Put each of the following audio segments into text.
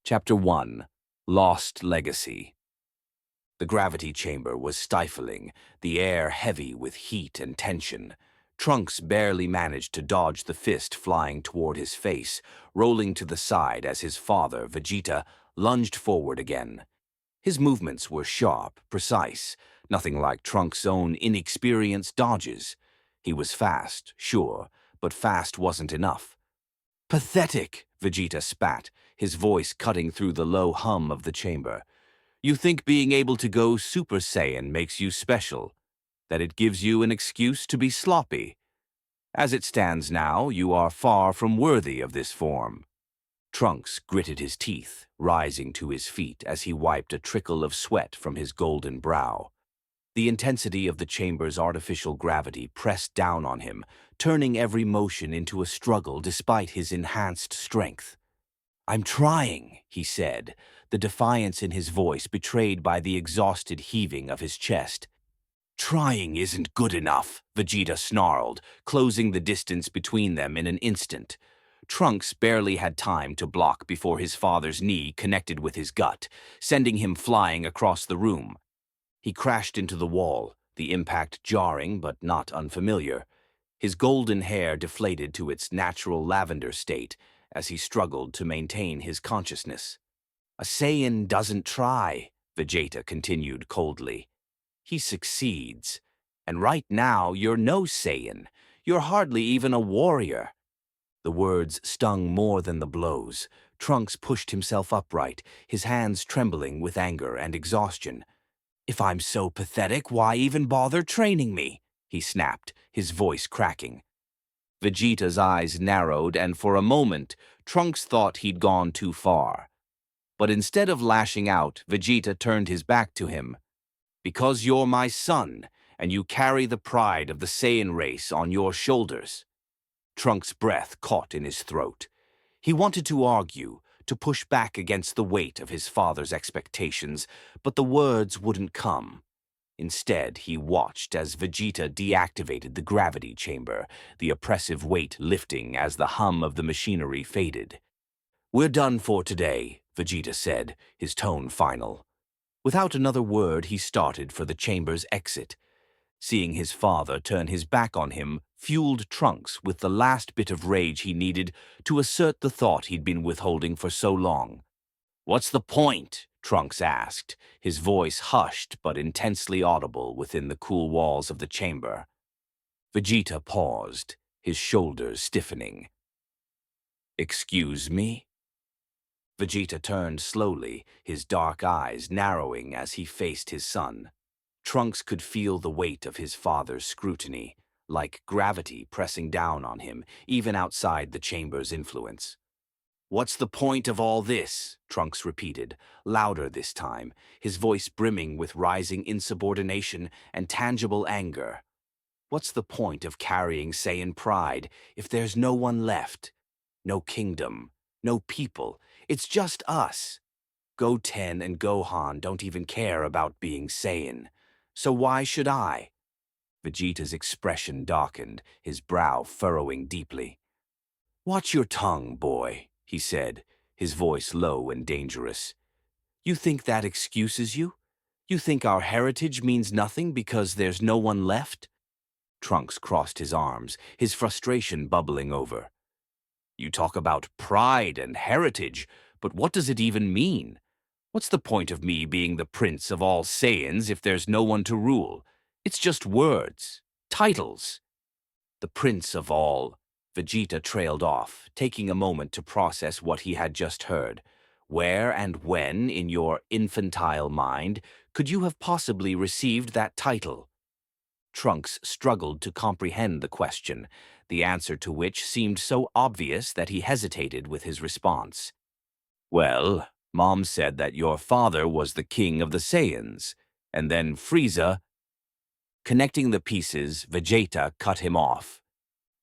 Chapter 1. Lost Legacy. The gravity chamber was stifling, the air heavy with heat and tension. Trunks barely managed to dodge the fist flying toward his face, rolling to the side as his father, Vegeta, lunged forward again. His movements were sharp, precise, nothing like Trunks' own inexperienced dodges. He was fast, sure, but fast wasn't enough. "Pathetic," Vegeta spat, his voice cutting through the low hum of the chamber. "You think being able to go Super Saiyan makes you special, that it gives you an excuse to be sloppy. As it stands now, you are far from worthy of this form." Trunks gritted his teeth, rising to his feet as he wiped a trickle of sweat from his golden brow. The intensity of the chamber's artificial gravity pressed down on him, turning every motion into a struggle despite his enhanced strength. "I'm trying," he said, the defiance in his voice betrayed by the exhausted heaving of his chest. "Trying isn't good enough," Vegeta snarled, closing the distance between them in an instant. Trunks barely had time to block before his father's knee connected with his gut, sending him flying across the room. He crashed into the wall, the impact jarring but not unfamiliar. His golden hair deflated to its natural lavender state as he struggled to maintain his consciousness. "A Saiyan doesn't try," Vegeta continued coldly. "He succeeds. And right now, you're no Saiyan. You're hardly even a warrior." The words stung more than the blows. Trunks pushed himself upright, his hands trembling with anger and exhaustion. "If I'm so pathetic, why even bother training me?" he snapped, his voice cracking. Vegeta's eyes narrowed, and for a moment, Trunks thought he'd gone too far. But instead of lashing out, Vegeta turned his back to him. "Because you're my son, and you carry the pride of the Saiyan race on your shoulders." Trunks' breath caught in his throat. He wanted to argue, to push back against the weight of his father's expectations, but the words wouldn't come. Instead, he watched as Vegeta deactivated the gravity chamber, the oppressive weight lifting as the hum of the machinery faded. "We're done for today," Vegeta said, his tone final. Without another word, he started for the chamber's exit. Seeing his father turn his back on him fueled Trunks with the last bit of rage he needed to assert the thought he'd been withholding for so long. "What's the point?" Trunks asked, his voice hushed but intensely audible within the cool walls of the chamber. Vegeta paused, his shoulders stiffening. "Excuse me?" Vegeta turned slowly, his dark eyes narrowing as he faced his son. Trunks could feel the weight of his father's scrutiny, like gravity pressing down on him, even outside the chamber's influence. "What's the point of all this?" Trunks repeated, louder this time, his voice brimming with rising insubordination and tangible anger. "What's the point of carrying Saiyan pride if there's no one left? No kingdom, no people, it's just us. Goten and Gohan don't even care about being Saiyan. So why should I?" Vegeta's expression darkened, his brow furrowing deeply. "Watch your tongue, boy," he said, his voice low and dangerous. "You think that excuses you? You think our heritage means nothing because there's no one left?" Trunks crossed his arms, his frustration bubbling over. "You talk about pride and heritage, but what does it even mean? What's the point of me being the prince of all Saiyans if there's no one to rule? It's just words, titles." "The prince of all," Vegeta trailed off, taking a moment to process what he had just heard. "Where and when, in your infantile mind, could you have possibly received that title?" Trunks struggled to comprehend the question, the answer to which seemed so obvious that he hesitated with his response. "Well, Mom said that your father was the king of the Saiyans, and then Frieza—" Connecting the pieces, Vegeta cut him off.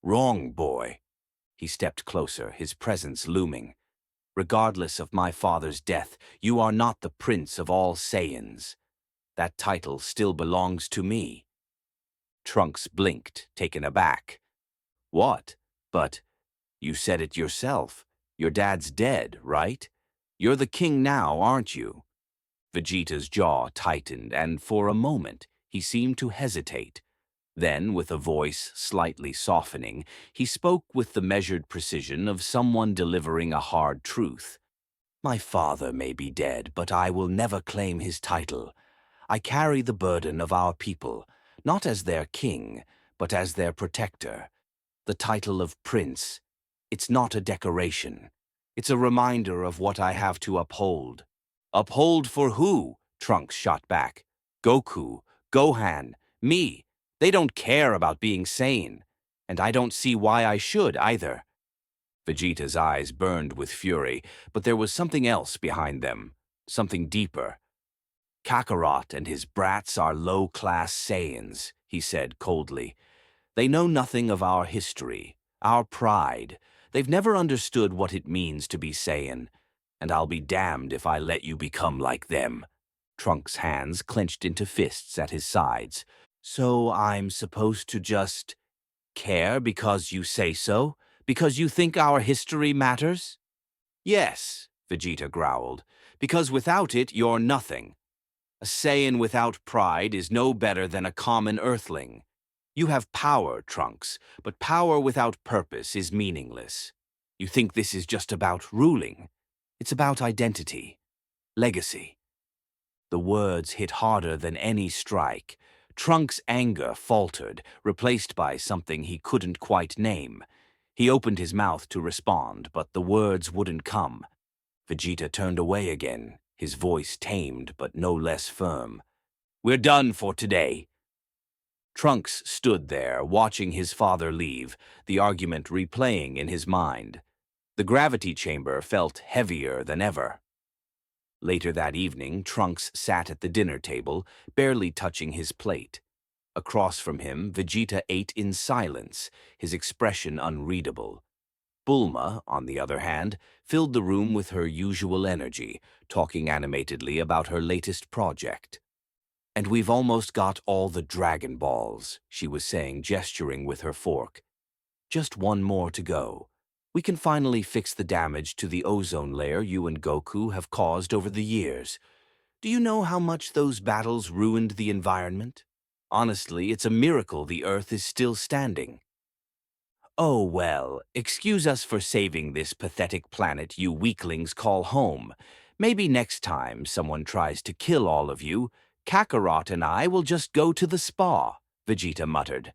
"Wrong, boy." He stepped closer, his presence looming. "Regardless of my father's death, you are not the prince of all Saiyans. That title still belongs to me." Trunks blinked, taken aback. "What? But you said it yourself. Your dad's dead, right? You're the king now, aren't you? Vegeta's jaw tightened, and for a moment he seemed to hesitate. Then, with a voice slightly softening, he spoke with the measured precision of someone delivering a hard truth. My father may be dead, but I will never claim his title. I carry the burden of our people, not as their king, but as their protector. The title of prince, it's not a decoration. It's a reminder of what I have to uphold. Uphold for who? Trunks shot back. Goku, Gohan, me. They don't care about being sane. And I don't see why I should either. Vegeta's eyes burned with fury, but there was something else behind them, something deeper. Kakarot and his brats are low-class Saiyans, he said coldly. They know nothing of our history, our pride. They've never understood what it means to be Saiyan, and I'll be damned if I let you become like them. Trunks' hands clenched into fists at his sides. So I'm supposed to just care because you say so? Because you think our history matters? Yes, Vegeta growled, because without it you're nothing. A Saiyan without pride is no better than a common earthling. You have power, Trunks, but power without purpose is meaningless. You think this is just about ruling. It's about identity, legacy. The words hit harder than any strike. Trunks' anger faltered, replaced by something he couldn't quite name. He opened his mouth to respond, but the words wouldn't come. Vegeta turned away again, his voice tamed but no less firm. We're done for today. Trunks stood there, watching his father leave, the argument replaying in his mind. The gravity chamber felt heavier than ever. Later that evening, Trunks sat at the dinner table, barely touching his plate. Across from him, Vegeta ate in silence, his expression unreadable. Bulma, on the other hand, filled the room with her usual energy, talking animatedly about her latest project. And we've almost got all the Dragon Balls, she was saying, gesturing with her fork. Just one more to go. We can finally fix the damage to the ozone layer you and Goku have caused over the years. Do you know how much those battles ruined the environment? Honestly, it's a miracle the Earth is still standing. Oh, well, excuse us for saving this pathetic planet you weaklings call home. Maybe next time someone tries to kill all of you, Kakarot and I will just go to the spa, Vegeta muttered.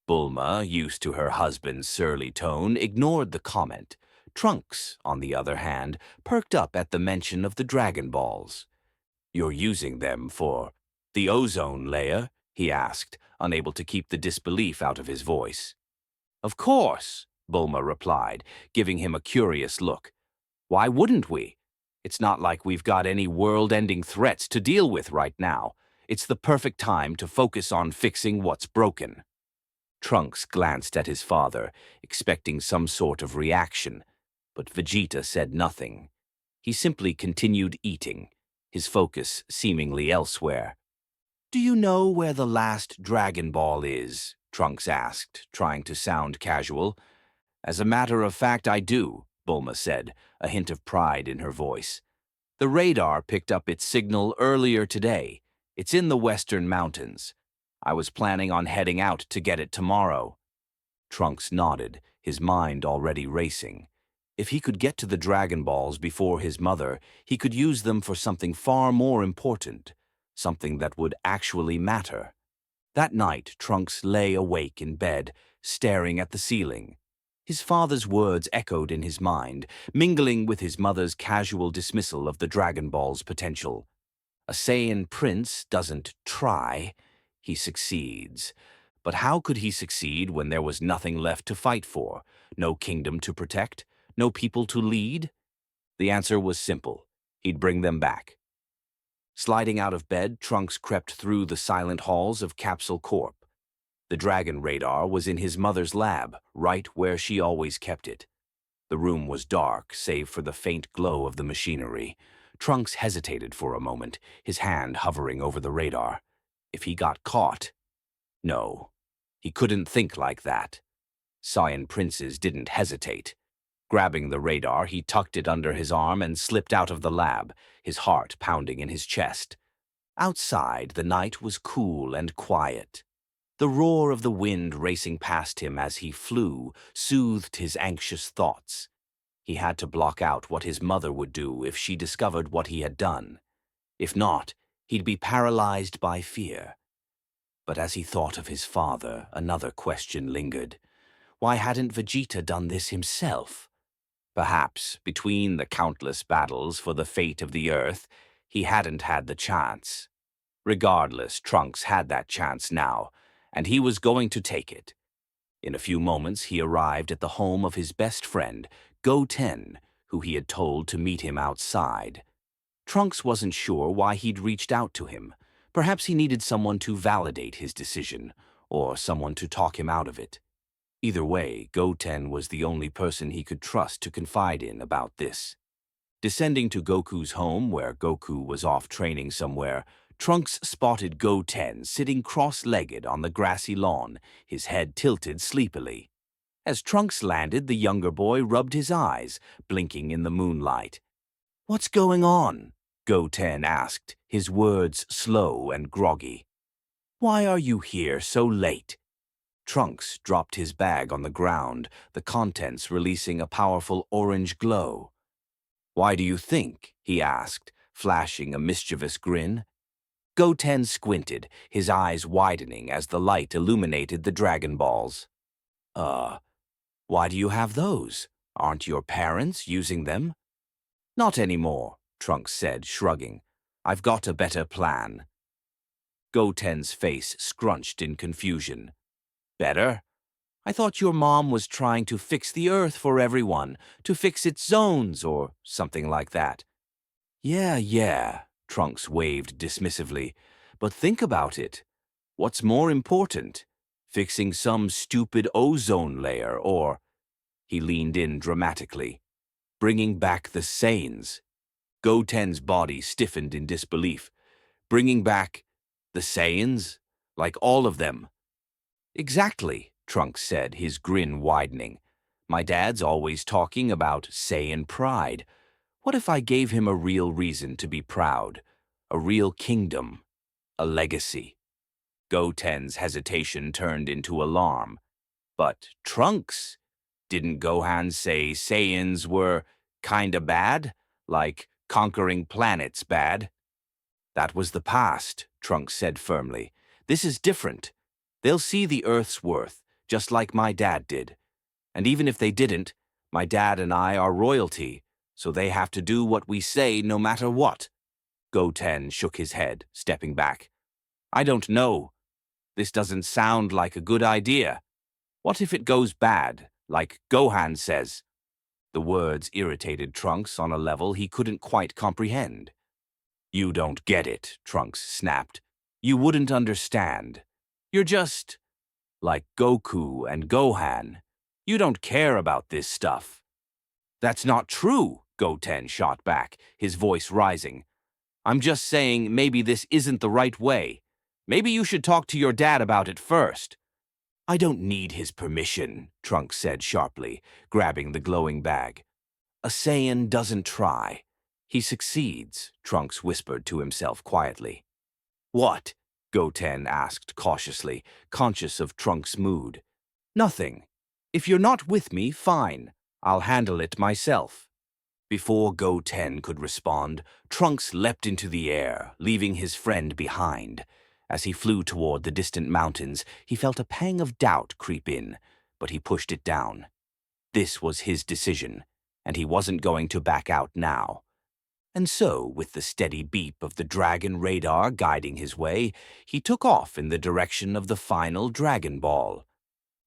Bulma, used to her husband's surly tone, ignored the comment. Trunks, on the other hand, perked up at the mention of the Dragon Balls. You're using them for the ozone layer? He asked, unable to keep the disbelief out of his voice. Of course, Bulma replied, giving him a curious look. Why wouldn't we? It's not like we've got any world-ending threats to deal with right now. It's the perfect time to focus on fixing what's broken. Trunks glanced at his father, expecting some sort of reaction, but Vegeta said nothing. He simply continued eating, his focus seemingly elsewhere. Do you know where the last Dragon Ball is? Trunks asked, trying to sound casual. As a matter of fact, I do, Bulma said, a hint of pride in her voice. The radar picked up its signal earlier today. It's in the Western Mountains. I was planning on heading out to get it tomorrow. Trunks nodded, his mind already racing. If he could get to the Dragon Balls before his mother, he could use them for something far more important, something that would actually matter. That night, Trunks lay awake in bed, staring at the ceiling. His father's words echoed in his mind, mingling with his mother's casual dismissal of the Dragon Ball's potential. A Saiyan prince doesn't try, he succeeds. But how could he succeed when there was nothing left to fight for? No kingdom to protect? No people to lead? The answer was simple. He'd bring them back. Sliding out of bed, Trunks crept through the silent halls of Capsule Corp. The Dragon radar was in his mother's lab, right where she always kept it. The room was dark, save for the faint glow of the machinery. Trunks hesitated for a moment, his hand hovering over the radar. If he got caught... No, he couldn't think like that. Saiyan princes didn't hesitate. Grabbing the radar, he tucked it under his arm and slipped out of the lab, his heart pounding in his chest. Outside, the night was cool and quiet. The roar of the wind racing past him as he flew soothed his anxious thoughts. He had to block out what his mother would do if she discovered what he had done. If not, he'd be paralyzed by fear. But as he thought of his father, another question lingered. Why hadn't Vegeta done this himself? Perhaps, between the countless battles for the fate of the Earth, he hadn't had the chance. Regardless, Trunks had that chance now, and he was going to take it. In a few moments, he arrived at the home of his best friend, Goten, who he had told to meet him outside. Trunks wasn't sure why he'd reached out to him. Perhaps he needed someone to validate his decision, or someone to talk him out of it. Either way, Goten was the only person he could trust to confide in about this. Descending to Goku's home, where Goku was off training somewhere, Trunks spotted Goten sitting cross-legged on the grassy lawn, his head tilted sleepily. As Trunks landed, the younger boy rubbed his eyes, blinking in the moonlight. "What's going on?" Goten asked, his words slow and groggy. "Why are you here so late?" Trunks dropped his bag on the ground, the contents releasing a powerful orange glow. "Why do you think?" he asked, flashing a mischievous grin. Goten squinted, his eyes widening as the light illuminated the Dragon Balls. Why do you have those? Aren't your parents using them?" "Not anymore," Trunks said, shrugging. "I've got a better plan." Goten's face scrunched in confusion. "Better? I thought your mom was trying to fix the Earth for everyone, to fix its zones or something like that." Yeah, Trunks waved dismissively. "But think about it. What's more important? Fixing some stupid ozone layer or—" He leaned in dramatically. "Bringing back the Saiyans." Goten's body stiffened in disbelief. "Bringing back the Saiyans? Like all of them?" "Exactly," Trunks said, his grin widening. "My dad's always talking about Saiyan pride. What if I gave him a real reason to be proud? A real kingdom? A legacy?" Goten's hesitation turned into alarm. "But Trunks, didn't Gohan say Saiyans were kinda bad? Like conquering planets bad?" "That was the past," Trunks said firmly. "This is different. They'll see the Earth's worth, just like my dad did. And even if they didn't, my dad and I are royalty, so they have to do what we say no matter what." Goten shook his head, stepping back. "I don't know. This doesn't sound like a good idea. What if it goes bad, like Gohan says?" The words irritated Trunks on a level he couldn't quite comprehend. "You don't get it," Trunks snapped. "You wouldn't understand. You're just like Goku and Gohan. You don't care about this stuff." "That's not true," Goten shot back, his voice rising. "I'm just saying maybe this isn't the right way. Maybe you should talk to your dad about it first." "I don't need his permission," Trunks said sharply, grabbing the glowing bag. "A Saiyan doesn't try. He succeeds," Trunks whispered to himself quietly. "What?" Goten asked cautiously, conscious of Trunks' mood. "Nothing. If you're not with me, fine. I'll handle it myself." Before Goten could respond, Trunks leapt into the air, leaving his friend behind. As he flew toward the distant mountains, he felt a pang of doubt creep in, but he pushed it down. This was his decision, and he wasn't going to back out now. And so, with the steady beep of the Dragon radar guiding his way, he took off in the direction of the final Dragon Ball.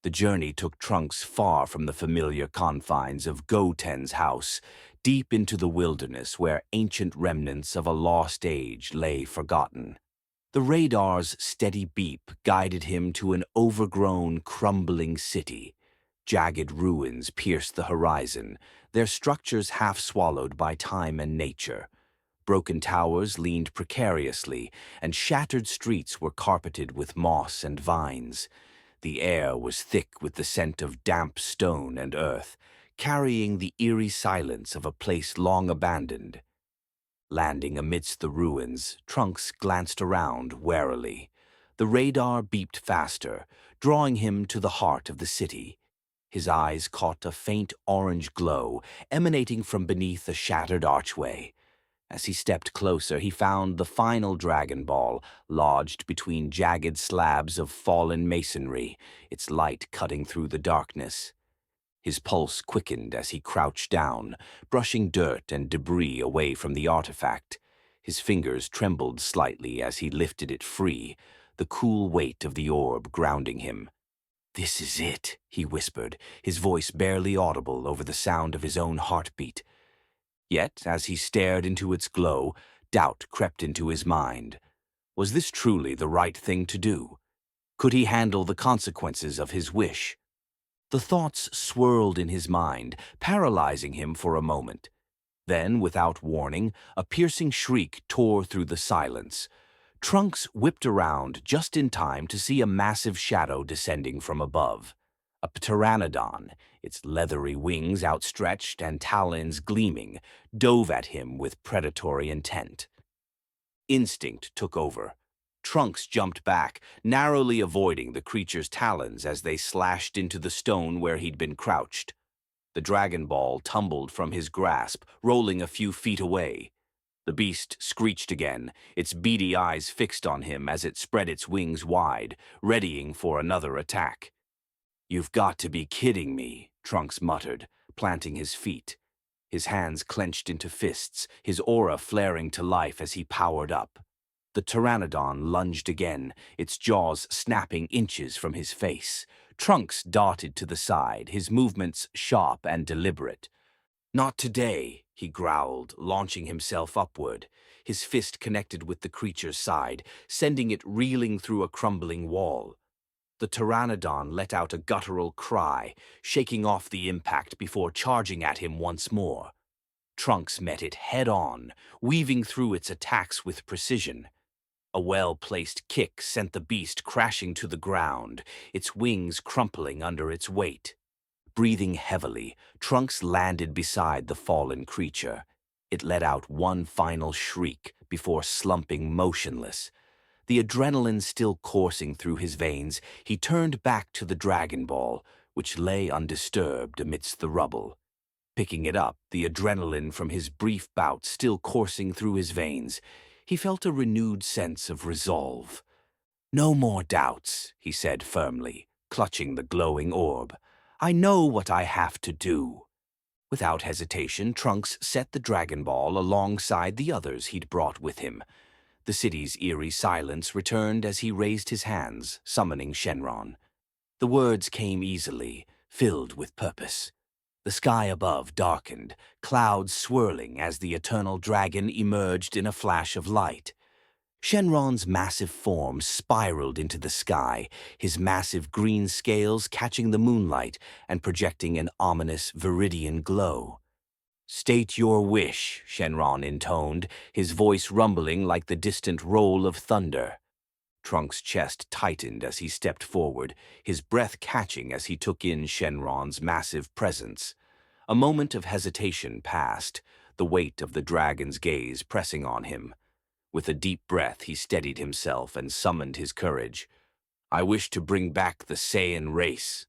The journey took Trunks far from the familiar confines of Goten's house, deep into the wilderness where ancient remnants of a lost age lay forgotten. The radar's steady beep guided him to an overgrown, crumbling city. Jagged ruins pierced the horizon, their structures half swallowed by time and nature. Broken towers leaned precariously, and shattered streets were carpeted with moss and vines. The air was thick with the scent of damp stone and earth, carrying the eerie silence of a place long abandoned. Landing amidst the ruins, Trunks glanced around warily. The radar beeped faster, drawing him to the heart of the city. His eyes caught a faint orange glow emanating from beneath a shattered archway. As he stepped closer, he found the final Dragon Ball lodged between jagged slabs of fallen masonry, its light cutting through the darkness. His pulse quickened as he crouched down, brushing dirt and debris away from the artifact. His fingers trembled slightly as he lifted it free, the cool weight of the orb grounding him. "This is it," he whispered, his voice barely audible over the sound of his own heartbeat. Yet, as he stared into its glow, doubt crept into his mind. Was this truly the right thing to do? Could he handle the consequences of his wish? The thoughts swirled in his mind, paralyzing him for a moment. Then, without warning, a piercing shriek tore through the silence. Trunks whipped around just in time to see a massive shadow descending from above. A pteranodon, its leathery wings outstretched and talons gleaming, dove at him with predatory intent. Instinct took over. Trunks jumped back, narrowly avoiding the creature's talons as they slashed into the stone where he'd been crouched. The Dragon Ball tumbled from his grasp, rolling a few feet away. The beast screeched again, its beady eyes fixed on him as it spread its wings wide, readying for another attack. "You've got to be kidding me," Trunks muttered, planting his feet. His hands clenched into fists, his aura flaring to life as he powered up. The pteranodon lunged again, its jaws snapping inches from his face. Trunks darted to the side, his movements sharp and deliberate. "Not today," he growled, launching himself upward. His fist connected with the creature's side, sending it reeling through a crumbling wall. The pteranodon let out a guttural cry, shaking off the impact before charging at him once more. Trunks met it head-on, weaving through its attacks with precision. A well-placed kick sent the beast crashing to the ground, its wings crumpling under its weight. Breathing heavily, Trunks landed beside the fallen creature. It let out one final shriek before slumping motionless. The adrenaline still coursing through his veins, he turned back to the Dragon Ball, which lay undisturbed amidst the rubble. Picking it up, the adrenaline from his brief bout still coursing through his veins, he felt a renewed sense of resolve. "No more doubts," he said firmly, clutching the glowing orb. "I know what I have to do." Without hesitation, Trunks set the Dragon Ball alongside the others he'd brought with him. The city's eerie silence returned as he raised his hands, summoning Shenron. The words came easily, filled with purpose. The sky above darkened, clouds swirling as the eternal dragon emerged in a flash of light. Shenron's massive form spiraled into the sky, his massive green scales catching the moonlight and projecting an ominous viridian glow. "State your wish," Shenron intoned, his voice rumbling like the distant roll of thunder. Trunks' chest tightened as he stepped forward, his breath catching as he took in Shenron's massive presence. A moment of hesitation passed, the weight of the dragon's gaze pressing on him. With a deep breath, he steadied himself and summoned his courage. "I wish to bring back the Saiyan race."